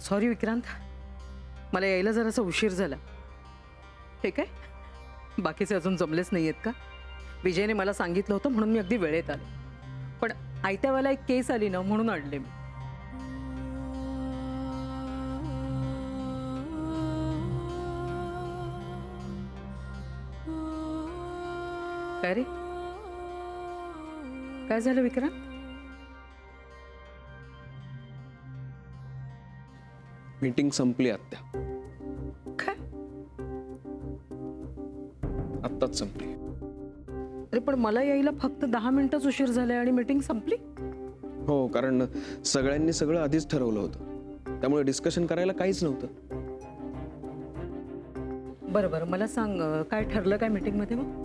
Sorry Vikrant, मला यायला जरासा उशीर झाला. हे काय, बाकीचे अजून जमलेच नाही आहेत का? विजयने मला सांगितलं होतं म्हणून मी अगदी वेळेत आले, पण आयत्या वेळेला एक केस आली ना म्हणून अडले मी. काय रे, काय झालं विक्रांत? मीटिंग संपली आत्या, काय? आत्ताच संपली. अरे पण मला यायला फक्त 10 मिनिटच उशीर झाले आणि मीटिंग संपली. हो, कारण सगळ्यांनी सगळं आधीच ठरवलं होतं, त्यामुळे डिस्कशन करायला काहीच नव्हतं. बरं बरं, मला सांग काय ठरलं काय मीटिंगमध्ये मग?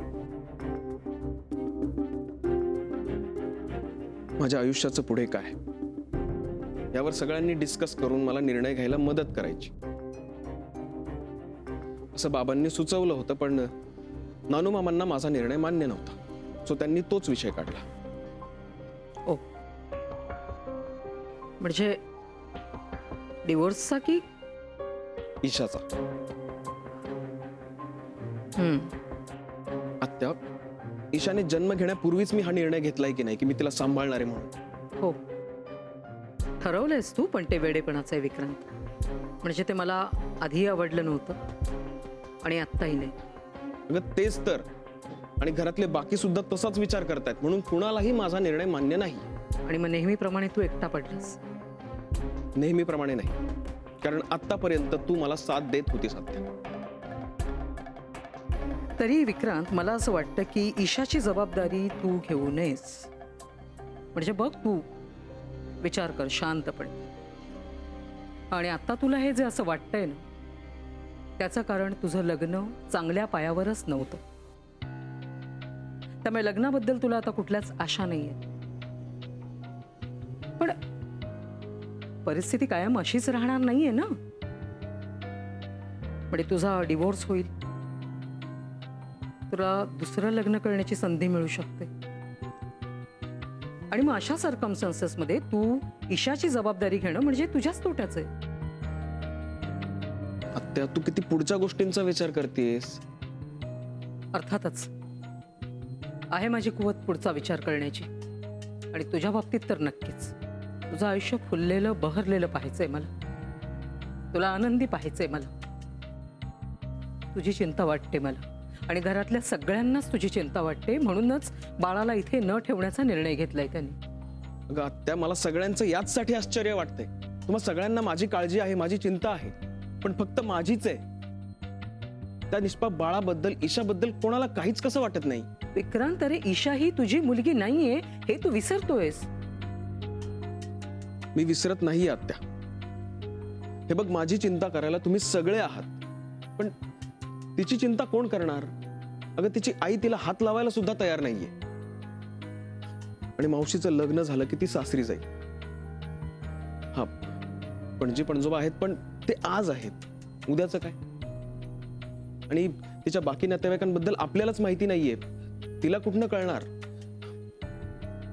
माझ्या आयुष्याचं पुढे काय यावर सगळ्यांनी डिस्कस करून मला निर्णय घ्यायला मदत करायची असं बाबांनी सुचवलं होतं, पण नानू मामांना माझा निर्णय मान्य नव्हता, सो त्यांनी तोच विषय काढला. ओ, म्हणजे डिवोर्सचा की? ईशाचा. आत्या, ईशाने जन्म घेण्यापूर्वीच मी हा निर्णय घेतलाय की नाही की मी तिला सांभाळणार आहे म्हणून. हो, ठरवलंयस तू, पण ते वेडेपणाचं आहे विक्रांत. म्हणजे ते मला आधी आवडलं नव्हतं आणि आत्ताही नाही. अगं तेच तर, आणि घरातले बाकी सुद्धा तसाच विचार करतायत, म्हणून कुणालाही माझा निर्णय मान्य नाही. आणि मग नेहमीप्रमाणे तू एकटा पडलास. नेहमीप्रमाणे नाही, कारण आतापर्यंत तू मला साथ देत होतीस आत्या. तरी विक्रांत, मला असं वाटतं की ईशाची जबाबदारी तू घेऊ नयेस. म्हणजे बघ, तू विचार कर शांतपणे. आणि आता तुला हे जे असं वाटतंय ना, त्याचं कारण तुझं लग्न चांगल्या पायावरच नव्हतं. त्यामुळे लग्नाबद्दल तुला आता कुठल्याच आशा नाहीये. पण परिस्थिती कायम अशीच राहणार नाहीये ना. म्हणजे तुझा डिवोर्स होईल, तुला दुसरं लग्न करण्याची संधी मिळू शकते. आणि मग अशा सर्कमस्टन्सेसमध्ये तू ईशाची जबाबदारी घेणं म्हणजे तुझ्याच तोट्याचं आहे. आत्या, तू किती पुढच्या गोष्टींचा विचार करतेस. अर्थातच आहे माझी कुवत पुढचा विचार करण्याची, आणि तुझ्या बाबतीत तर नक्कीच. तुझं आयुष्य फुललेलं बहरलेलं पाहायचंय मला, तुला आनंदी पाहायचंय मला. तुझी चिंता वाटते मला, आणि घरातल्या सगळ्यांनाच तुझी चिंता वाटते. म्हणूनच बाळाला इथे न ठेवण्याचा निर्णय घेतलाय त्यांनी. अगं आत्या, मला सगळ्यांचं याचसाठी आश्चर्य वाटतंय. तुम्हा सगळ्यांना माझी काळजी आहे, माझी चिंता आहे, पण फक्त माझीच आहे. त्या निष्पाप बाळाबद्दल, ईशाबद्दल कोणाला काहीच कसं वाटत नाही. विक्रांत, अरे ईशा ही तुझी मुलगी नाहीये हे तू विसरतोयस. मी विसरत नाही आत्या. हे बघ, माझी चिंता करायला तुम्ही सगळे आहात, पण तिची चिंता कोण करणार? अगं तिची आई तिला हात लावायला सुद्धा तयार नाहीये. आणि मावशीचं लग्न झालं की ती सासरी जाईल. हा, पणजी पणजोबा आहेत, पण ते आज आहेत, उद्याचं काय? आणि तिच्या बाकी नातेवाईकांबद्दल आपल्यालाच माहिती नाहीये, तिला कुठनं कळणार?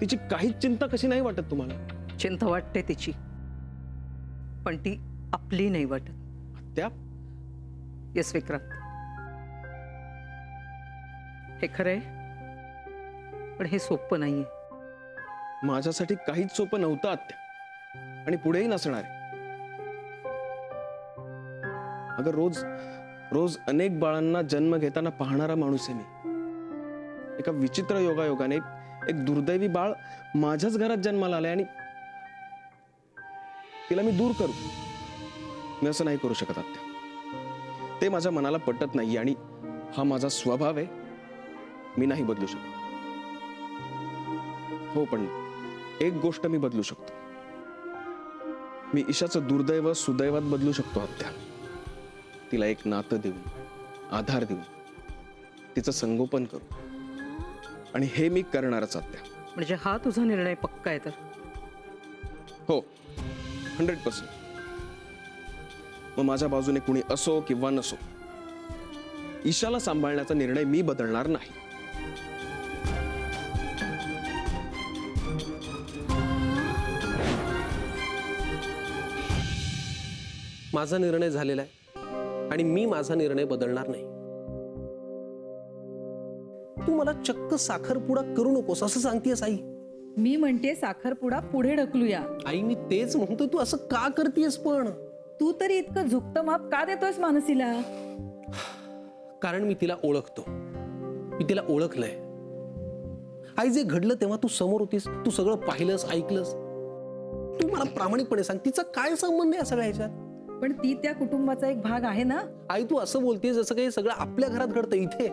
तिची काहीच चिंता कशी नाही वाटत तुम्हाला? चिंता वाटते तिची, पण ती आपली नाही वाटत. त्या येस विक्रांत, हे खरंय, पण हे सोपं नाहीये. माझ्यासाठी काहीच सोपं नव्हतं आत्या, आणि पुढेही नसणार आहे. अगं रोज रोज अनेक बाळांना जन्म घेताना पाहणारा माणूस आहे मी. एका विचित्र योगायोगाने एक दुर्दैवी बाळ माझ्याच घरात जन्माला आलंय, आणि तिला मी दूर करू? मी असं नाही करू शकत आत्या. ते माझ्या मनाला पटत नाही, आणि हा माझा स्वभाव आहे, मी नाही बदलू शकत. हो, पण एक गोष्ट मी बदलू शकतो. मी ईशाचं दुर्दैव सुदैवात बदलू शकतो आत्या. तिला एक नातं देऊन, आधार देऊन, तिचं संगोपन करू, आणि हे मी करणारच आत्या. म्हणजे हा तुझा निर्णय पक्का आहे तर? हो, 100%. मग माझ्या बाजूने कुणी असो किंवा नसो, ईशाला सांभाळण्याचा निर्णय मी बदलणार नाही. माझा निर्णय झालेला आहे आणि मी माझा निर्णय बदलणार नाही. तू मला चक्क साखरपुडा करू नकोस असं सांगतेस आई. मी म्हणते साखरपुडा पुढे ढकलूया. आई मी तेच म्हणतोय, तू असं का करतेस पण? तू तरी इतकं झुकतं माप का देतोयस मानसीला? कारण मी तिला ओळखतो, मी तिला ओळखलंय. आई जे घडलं तेव्हा तू समोर होतीस, तू सगळं पाहिलंस ऐकलंस. तू मला प्रामाणिकपणे सांग, तिचा काय संबंध आहे या सगळ्या ह्याच्यात? पण ती त्या कुटुंबाचा एक भाग आहे ना. आई तू असं बोलतेस जसं काही सगळं आपल्या घरात घडतंय इथे.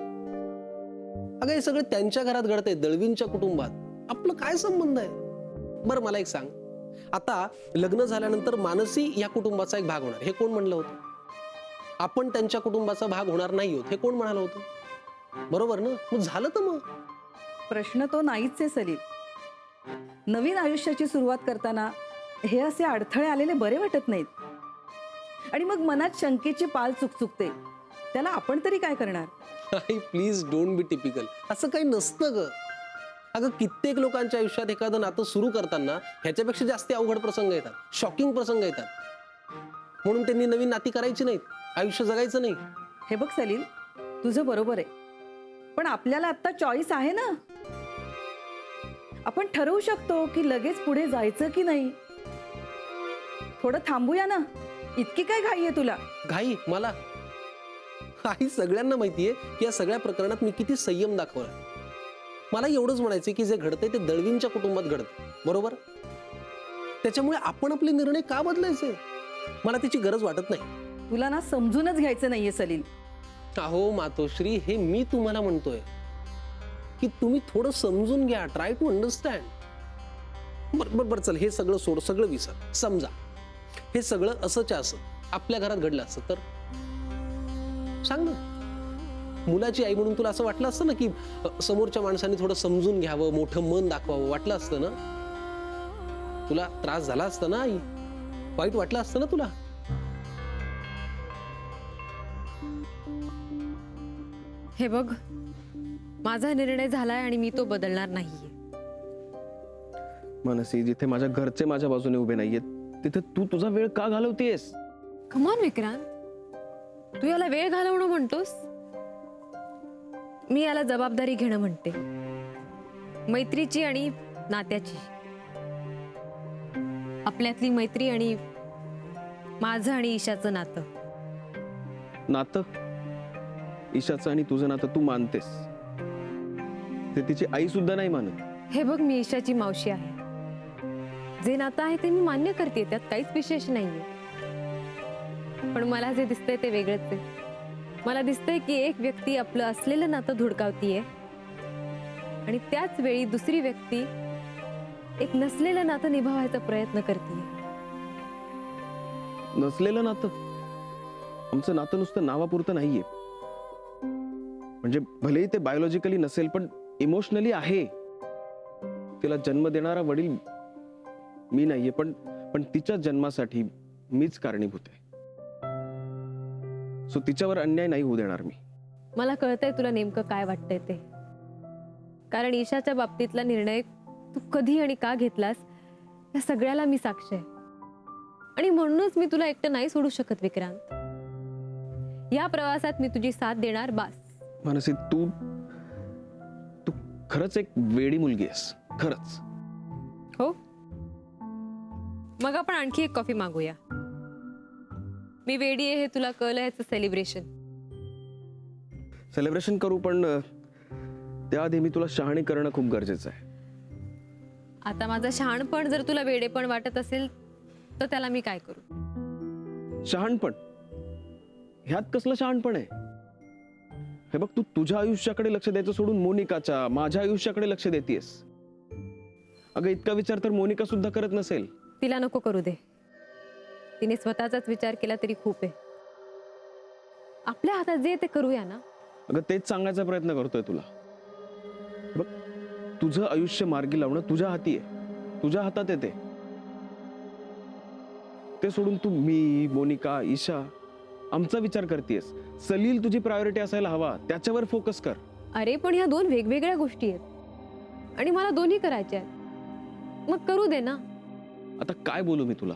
अगं हे सगळं त्यांच्या घरात घडतंय, दळवींच्या कुटुंबात. आपलं काय संबंध आहे? बरं मला एक सांग, आता लग्न झाल्यानंतर मानसी या कुटुंबाचा एक भाग होणार हे कोण म्हणलं होतं? आपण त्यांच्या कुटुंबाचा भाग होणार नाही होत हे कोण म्हणालं होतं? बरोबर ना? मग झालं तर मग. प्रश्न तो नाहीच आहे सलील. नवीन आयुष्याची सुरुवात करताना हे असे अडथळे आलेले बरे वाटत नाहीत. आणि मग मनात शंकेची पाल चुकचुकते. त्याला आपण तरी काय करणार? आई प्लीज डोंट बी टिपिकल. असं काही नसतं ग. अगं कित्येक लोकांच्या आयुष्यात एखादं नातं सुरू करताना ह्याच्यापेक्षा जास्त अवघड प्रसंग येतात, शॉकिंग प्रसंग येतात. म्हणून त्यांनी नवीन नाती करायची नाहीत, आयुष्य जगायचं नाही. हे बघ सलील, तुझं बरोबर आहे. पण आपल्याला आता चॉईस आहे ना. आपण ठरवू शकतो की लगेच पुढे जायचं की नाही. थोडं थांबूया ना. इतकी काय घाई आहे तुला? घाई मला? आई सगळ्यांना माहितीये की या सगळ्या प्रकरणात मी किती संयम दाखवला. मला एवढंच म्हणायचं की जे घडतंय ते दळवींच्या कुटुंबात घडतं, बरोबर? त्याच्यामुळे आपण आपले निर्णय का बदलायचे? मला त्याची गरज वाटत नाही. तुला ना समजूनच घ्यायचं नाहीये सलील. अहो मातोश्री, हे मी तुम्हाला म्हणतोय की तुम्ही थोडं समजून घ्या. Try to understand. बरोबर चल, हे सगळं सोड, सगळं विसर. समजा हे सगळं असंच्या असं आपल्या घरात घडलं असतं तर सांग ना. मुलाची आई म्हणून तुला असं वाटलं असतं ना की समोरच्या माणसाने थोडं समजून घ्यावं, मोठं मन दाखवावं, वाटलं असतं ना? तुला त्रास झाला असता ना आई? वाईट वाटलं असतं ना तुला? हे बघ, माझा निर्णय झालाय आणि मी तो बदलणार नाहीये. मानसी, जिथे माझ्या घरचे माझ्या बाजूने उभे नाहीयेत तिथे तू तुझा वेळ का घालवतेस? कमॉन विक्रांत, तू याला वेळ घालवणं म्हणतोस, मी याला जबाबदारी घेणं म्हणते. मैत्रीची आणि नात्याची. आपल्यातली मैत्री आणि माझं आणि ईशाचं नातं. नातं? ईशाचं आणि तुझं नातं तू मानतेस, ते तिची आई सुद्धा नाही मानत. हे बघ, मी ईशाची मावशी आहे. जे नातं आहे ते मी मान्य करते, त्यात काहीच विशेष नाहीये. पण मला जे दिसतंय ते वेगळंच आहे. मला दिसतंय की एक व्यक्ती आपलं असलेलं नातं धुडकावतीये आणि त्याच वेळी दुसरी व्यक्ती एक नसलेलं नातं निभावायचा प्रयत्न करते. नसलेलं नातं? आमचं नातं नुसतं नावापुरतं नाहीये. म्हणजे भलेही ते बायोलॉजिकली नसेल पण इमोशनली आहे. तिला जन्म देणारा वडील मी नाहीये, पण तिच्या जन्मासाठी मीच कारणीभूत आहे. सो तिच्यावर अन्याय नाही होऊ देणार मी. मला कळतंय तुला नेमकं काय वाटतंय ते. कारण ईशाच्या बाबतीतला निर्णय तू कधी आणि का घेतलास या सगळ्याला मी साक्ष आहे. आणि म्हणूनच मी तुला एकटं नाही सोडू शकत विक्रांत. या प्रवासात मी तुझी साथ देणार. बास. मानसी, तू खरंच एक वेडी मुलगी आहेस, खरंच. हो, मग आपण आणखी एक कॉफी मागूया. मी वेडी आहे हे तुला कळलं, याचं सेलिब्रेशन करू, पण त्याआधी मी तुला शहाणी करणं खूप गरजेचं आहे. आता माझं शहाणपण जर तुला वेडेपण वाटत असेल तर त्याला मी काय करू? शहाणपण? ह्यात कसलं शहाणपण आहे? हे बघ, तू तुझ्या आयुष्याकडे लक्ष द्यायचं सोडून मोनिकाच्या, माझ्या आयुष्याकडे लक्ष देतेस. अगं इतका विचार तर मोनिका सुद्धा करत नसेल. तिला नको करू दे. तिने स्वतःचाच विचार केला तरी खूप आहे. आपल्या हातात जे ते करूया ना. अगं तेच सांगायचा प्रयत्न करतोय तुला. बघ, तुझं आयुष्य मार्गी लावणं तुझ्या हाती आहे, तुझ्या हातात आहे ते. ते सोडून तू मी, मोनिका, ईशा आमचा विचार करतेस. सलील तुझी प्रायोरिटी असायला हवा, त्याच्यावर फोकस कर. अरे पण ह्या दोन वेगवेगळ्या गोष्टी आहेत आणि मला दोन्ही करायच्या आहेत. मग करू दे ना. आता काय बोलू मी तुला?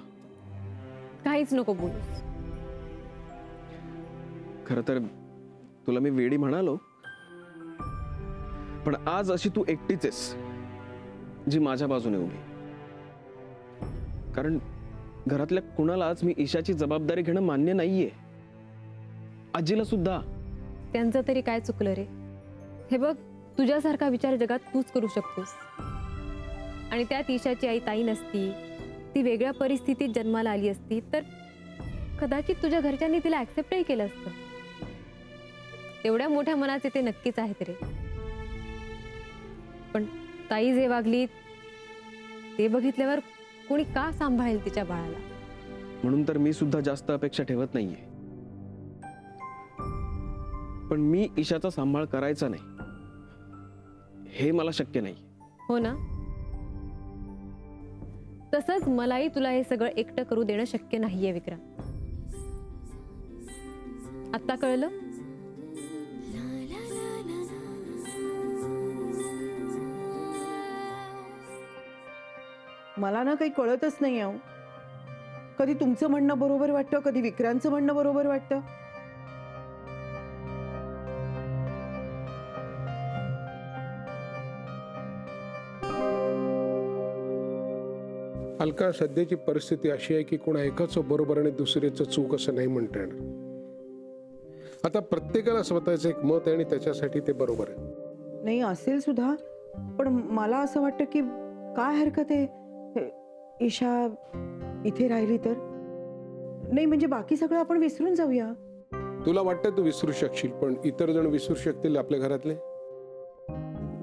काहीच नको बोलूस. खरं तर तुला मी वेडी म्हणालो, पण आज अशी तू एकटीच आहेस जी माझ्या बाजूने उभी. कारण घरातल्या कुणालाच मी ईशाची जबाबदारी घेणं मान्य नाहीये. आजीला सुद्धा. त्यांचं तरी काय चुकलं रे? हे बघ, तुझ्यासारखा विचार जगात तूच करू शकतोस. आणि त्यात ईशाची आई ताई नसती, ती वेगळ्या परिस्थितीत जन्माला आली असती तर कदाचित तुझ्या घरच्यांनी तिला ऍक्सेप्टही केलं असतं. तेवढ्या मोठ्या मनाचे ते नक्कीच आहेत रे. पण ताई जे वागली ते बघितल्यावर कोणी का सांभाळेल तिच्या बाळाला? म्हणून तर मी सुद्धा जास्त अपेक्षा ठेवत नाहीये. पण मी ईशाचा सांभाळ करायचा नाही हे मला शक्य नाही. हो ना? तसंच मलाही तुला हे सगळं एकटं करू देणं शक्य नाहीये विक्रम. आता कळलं? मला ना काही कळतच नाही अहो. कधी तुमचं म्हणणं बरोबर वाटतं, कधी विक्रांतचं म्हणणं बरोबर वाटतं. अलका, सध्याची परिस्थिती अशी आहे की कोणा एकाचं बरोबर आणि दुसऱ्याचं चूक असं नाही म्हणता येणार. आता प्रत्येकाला स्वतःचं एक मत आहे आणि त्याच्यासाठी ते बरोबर आहे. नाही असेल सुद्धा, पण मला असं वाटतं की काय हरकत आहे ईशा इथे राहिली तर. नाही म्हणजे बाकी सगळं आपण विसरून जाऊया. तुला वाटतं तू विसरू शकशील, पण इतर जण विसरू शकतील आपल्या घरातले?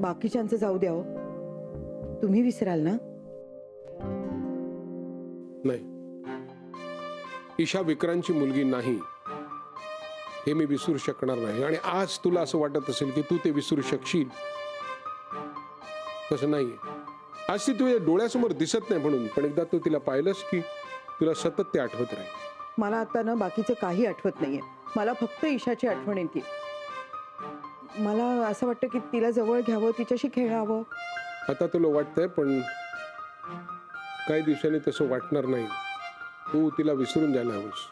बाकीच्यांचं जाऊ द्या हो. तुम्ही विसराल ना? नाही, ईशा विक्रांतची मुलगी नाही हे मी विसरू शकणार नाही. आणि आज तुला असं वाटत असेल की तू ते विसरू शकशील, तसं नाहीये. आज ती तुझ्या डोळ्यासमोर दिसत नाही म्हणून, पण एकदा तू तिला पाहिलंस की तुला सतत ते आठवत राहील. मला आता ना बाकीचं काही आठवत नाहीये. मला फक्त ईशाची आठवण येते. मला असं वाटतं की तिला जवळ घ्यावं, तिच्याशी खेळावं. आता तुला वाटतंय, पण काही दिवसांनी तसं वाटणार नाही. तू तिला विसरून द्यायला हवंस.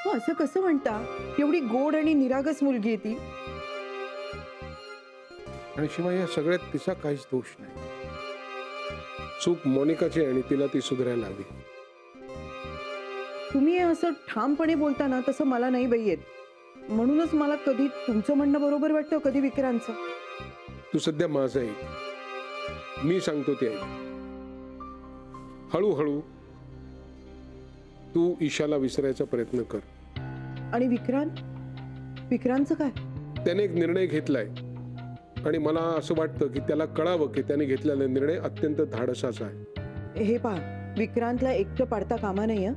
हो, असं कसं म्हणता? एवढी गोड आणि निरागस मुलगी आहे ती. आणि शिवाय या सगळ्यात तिचा काहीच दोष नाही. चूक मोनिकाची आहे आणि तिला ती सुधारायला हवी. तुम्ही असं ठामपणे बोलता ना, तसं मला नाही बाई येत. म्हणूनच मला कधी तुमचं म्हणणं बरोबर वाटतं, कधी विक्रांतचं. तू सध्या माझं ऐक, मी सांगतो ते ऐक. हळूहळू तू ईशाला विसरायचा प्रयत्न कर. आणि विक्रांतचं काय? त्याने एक निर्णय घेतलाय आणि मला असं वाटतं की त्याला कळावं की त्याने घेतलेला निर्णय अत्यंत धाडसाचा आहे. हे पहा, विक्रांतला एकटं पाडता कामा नाही हं.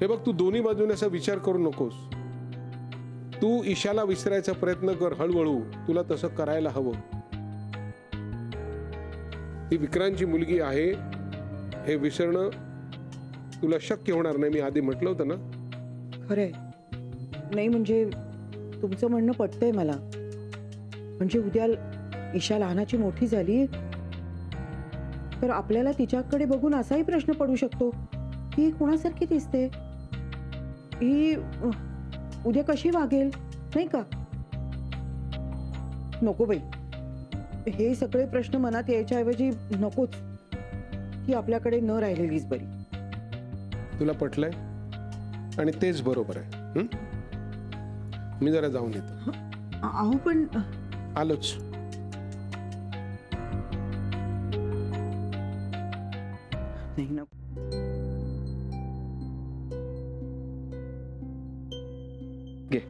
हे बघ, तू दोन्ही बाजूने असा विचार करू नकोस. तू ईशाला विसरायचा प्रयत्न कर हळूहळू. तुला तसं करायला हवं. ती विक्रांतची मुलगी आहे हे विसरणं तुला शक्य होणार नाही. मी आधी म्हटलं होतं ना. खरंय. नाही म्हणजे तुमचं म्हणणं पटतंय मला. म्हणजे उद्या ईशा लहानाची मोठी झाली तर आपल्याला तिच्याकडे बघून असाही प्रश्न पडू शकतो की ही कोणासारखी दिसते, ही उद्या कशी वागेल, नाही का? नको बाई, हे सगळे प्रश्न मनात यायच्या ऐवजी नकोच. ती आपल्याकडे न राहिलेलीच बरी. तुला पटलंय आणि तेच बरोबर आहे. मी जरा जाऊन येतो. अहो पण आलोच. नाही ना. घे.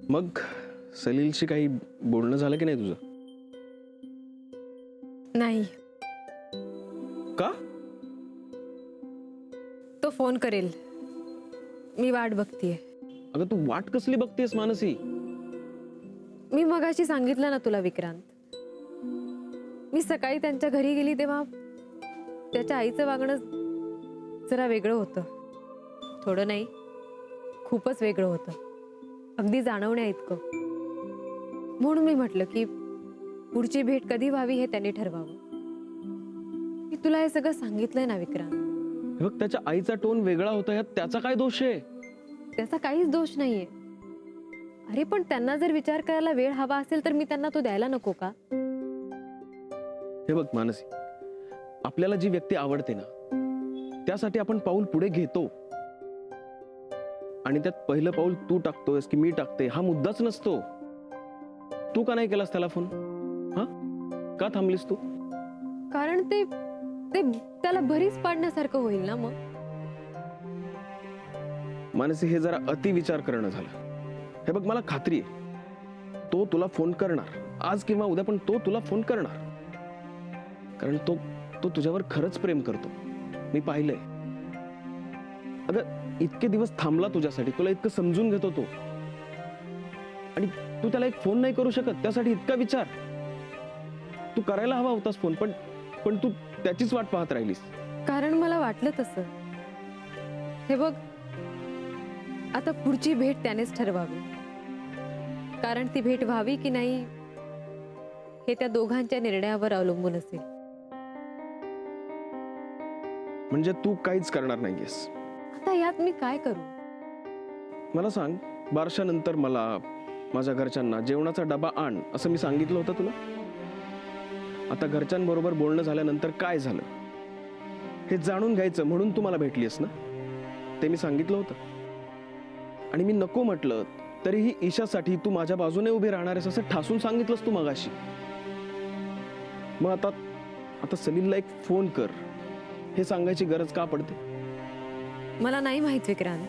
मग सलीलशी काही बोलणं झालं की नाही तुझं? नाही. का? तो फोन करेल, मी वाट बघतीये. अगं तू वाट कसली बघतेस मानसी? मी मगाशी सांगितलं ना तुला विक्रांत, मी सकाळी त्यांच्या घरी गेली तेव्हा त्याच्या आईचं वागणं जरा वेगळं होतं. थोडं नाही, खूपच वेगळं होतं. अगदी जाणवण्या इतकं. म्हणून मी म्हटलं की पुढची भेट कधी व्हावी हे त्यांनी ठरवावं. मी तुला हे सगळं सांगितलंय ना विक्रांत. हे बघ, त्याच्या आईचा टोन वेगळा होता, यात त्याचा काय दोष आहे? त्याचा काहीच दोष नाहीये. अरे पण त्यांना जर विचार करायला वेळ हवा असेल तर मी त्यांना तो द्यायला नको का? हे बघ मानसी, आपल्याला जी व्यक्ती आवडते ना, त्यासाठी आपण पाऊल पुढे घेतो. आणि त्यात पहिलं पाऊल तू टाकतोयस की मी टाकते हा मुद्दाच नसतो. तू का नाही केलास त्याला फोन? हा, का थांबलीस तू? कारण ते ते त्याला भरीच पाडण्यासारखं होईल ना मग. मानसी, हे जरा अति विचार करणं झालं. हे बघ, मला खात्री आहे तो तुला फोन करणार, आज किंवा उद्या, पण तो तुला फोन करणार. कारण तो तो तुझ्यावर खरंच प्रेम करतो, मी पाहिलंय. अगं, इतके दिवस थांबला तुझ्यासाठी, तुला इतकं समजून घेतो तो, आणि तू त्याला एक फोन नाही करू शकत, त्यासाठी इतका विचार. तू करायला हवा होतास फोन, पण तू त्याचीच वाट पाहत राहिलीस. कारण मला वाटलं तसं. हे बघ, आता पुढची भेट त्यानेच ठरवावी. कारण ती भेट व्हावी की नाही हे त्या दोघांच्या निर्णयावर अवलंबून असेल. म्हणजे तू काहीच करणार नाहीयेस? आता यात मी काय करू? मला सांग, बारशानंतर मला, माझ्या घरच्यांना जेवणाचा डबा आण असं मी सांगितलं होतं तुला? आता घरच्यांबरोबर बोलणं झाल्यानंतर काय झालं हे जाणून घ्यायचं म्हणून तू मला भेटलीस ना, ते मी सांगितलं होतं. आणि मी नको म्हटलं तरीही ईशासाठी तू माझ्या बाजूने उभी राहणार आहेस असं ठासून सांगितलंस तू मगाशी. मग आता सलीलला एक फोन कर हे सांगायची गरज का पडते? मला नाही माहित विक्रांत.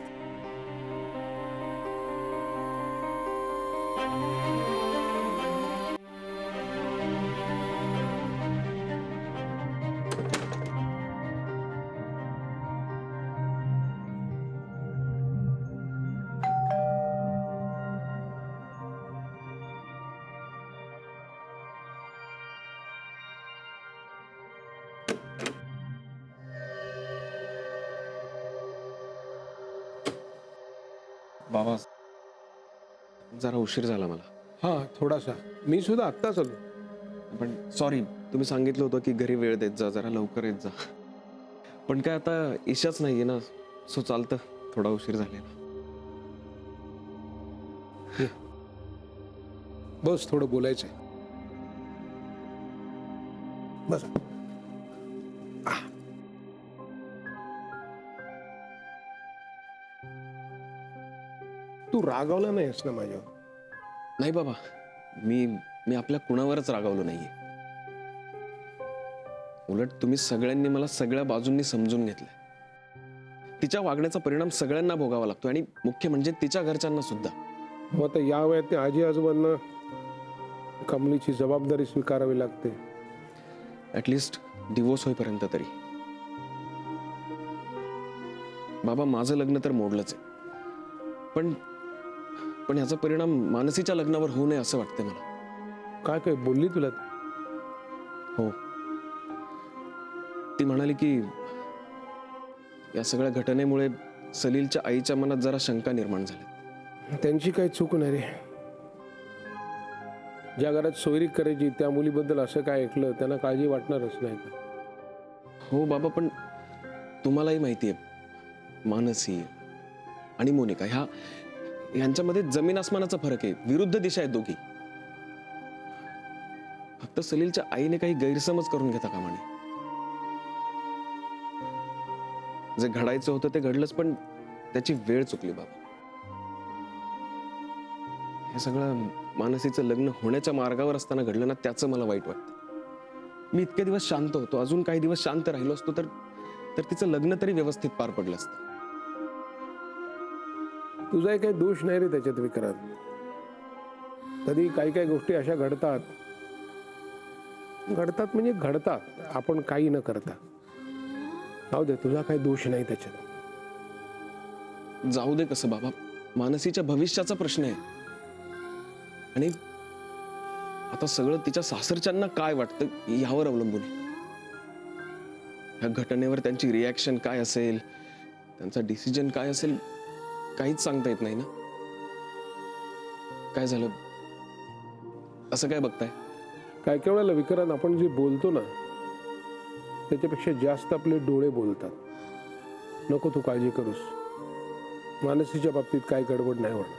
बाबा, जरा उशीर झाला मला. हा, थोडासा. मी सुद्धा आत्ताच आलो. पण सॉरी, तुम्ही सांगितलं होतं की घरी वेळ देत जा, जरा लवकर येत जा. पण काय आता ईशाच नाहीये ना, सो चालतं, थोडा उशीर झालेला. बस, थोडं बोलायचंय. बस. तू रागावला नाहीस ना माझ्यावर? नाही बाबा, मी आपल्या कुणावरच रागावलो नाहीये. उलट तुम्ही सगळ्यांनी मला सगळ्या बाजूंनी समजून घेतलंय. तिच्या वागण्याचा परिणाम सगळ्यांना भोगावा लागतो, आणि मुख्य म्हणजे तिच्या घरच्यांना सुद्धा. हो, आता या वयात आजी आजोबांना कमलीची जबाबदारी स्वीकारावी लागते. ऍटलिस्ट डिवोर्स होईपर्यंत तरी. बाबा, माझं लग्न तर मोडलंच आहे, पण याचा परिणाम मानसीच्या लग्नावर होऊ नये असं वाटतंय मला. काय काय बोलली तुला? हो, ती म्हणाली की या सगळ्या घटनेमुळे सलीलच्या आईच्या मनात जरा शंका निर्माण झाली. त्यांची काही चूक नाही रे. ज्या घरात सोयरीक करायची त्या मुलीबद्दल असं काय ऐकलं, त्यांना काळजी वाटणारच नाही का? हो बाबा, पण तुम्हालाही माहिती आहे, मानसी आणि मोनिका ह्यांच्यामध्ये जमीन आसमानाचा फरक आहे. विरुद्ध दिशा आहेत दोघी. फक्त सलीलच्या आईने काही गैरसमज करून घेता कामा नये. जे घडायचं होतं ते घडलंच, पण त्याची वेळ चुकली बाबा. हे सगळं मानसीचं लग्न होण्याच्या मार्गावर असताना घडलं ना, त्याचं मला वाईट वाटतं. मी इतके दिवस शांत होतो, अजून काही दिवस शांत राहिलो असतो तर तिचं लग्न तरी व्यवस्थित पार पडलं असतं. तुझाही काही दोष नाही रे त्याच्यात विक्रांत. कधी काही काही गोष्टी अशा घडतात म्हणजे घडतात, आपण काही न करता. जाऊ दे, तुझा काही दोष नाही त्याच्यात. जाऊ दे कसं बाबा, मानसीच्या भविष्याचा प्रश्न आहे. आणि आता सगळं तिच्या सासरच्यांना काय वाटतं यावर अवलंबून आहे. ह्या घटनेवर त्यांची रिॲक्शन काय असेल, त्यांचा डिसिजन काय असेल, काहीच सांगता येत नाही ना. काय झालं असं काय बघताय? काय काय वेळेला विक्रांत, आपण जे बोलतो ना त्याच्यापेक्षा जास्त आपले डोळे बोलतात. नको तू काळजी करूस. मानसीच्या बाबतीत काय गडबड नाही होणार.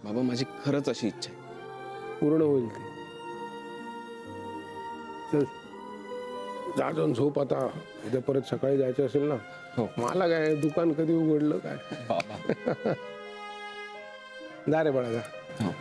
बाबा माझी खरंच अशी इच्छा आहे. पूर्ण होईल ती. चल जा जाऊन झोप आता. उद्या परत सकाळी जायचं असेल ना. हो. मला काय दुकान कधी उघडलं काय. बाबा जा रे बाळा जा. हो.